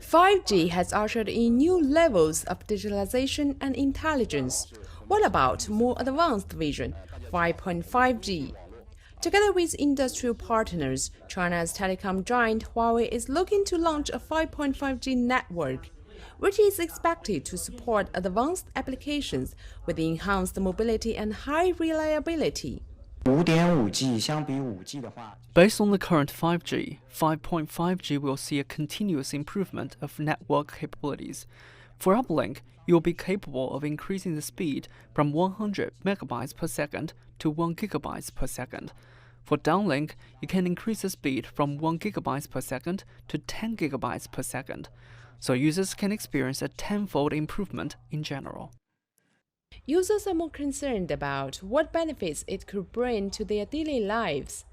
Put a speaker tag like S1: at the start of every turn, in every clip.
S1: 5G has ushered in new levels of digitalization and intelligence. What about more advanced vision, 5.5G? Together with industrial partners, China's telecom giant Huawei is looking to launch a 5.5G network, which is expected to support advanced applications with enhanced mobility and high reliability.
S2: 5.5G 相比 5G 的话，
S3: Based on the current 5G, 5.5G will see a continuous improvement of network capabilities. For uplink, you will be capable of increasing the speed from 100 megabytes per second to 1 gigabytes per second. For downlink, you can increase the speed from 1 gigabytes per second to 10 gigabytes per second, so users can experience a tenfold improvement in general.
S1: Users are more concerned about what benefits it could bring to their daily lives.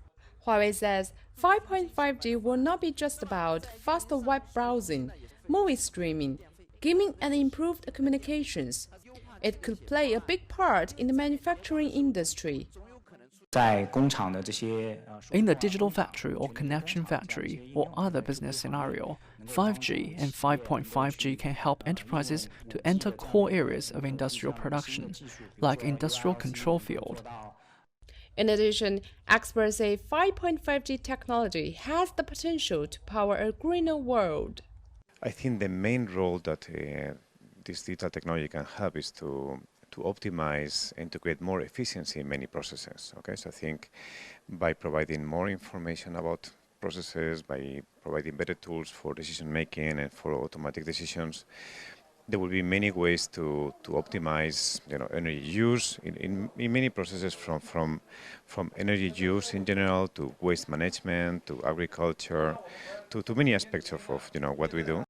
S1: Huawei says 5.5G will not be just about faster web browsing, movie streaming, gaming, and improved communications. It could play a big part in the manufacturing industry.
S2: 在工厂的这些
S3: In the digital factory or connection factory or other business scenario, 5G and 5.5G can help enterprises to enter core areas of industrial production, like industrial control field.
S1: In addition, experts say 5.5G technology has the potential to power a greener world.
S4: I think the main role that this digital technology can help is to optimize and to create more efficiency in many processes. Okay, so I think by providing more information about processes, by providing better tools for decision making and for automatic decisions, there will be many ways to optimize, energy use in many processes, from energy use in general to waste management to agriculture to many aspects of what we do.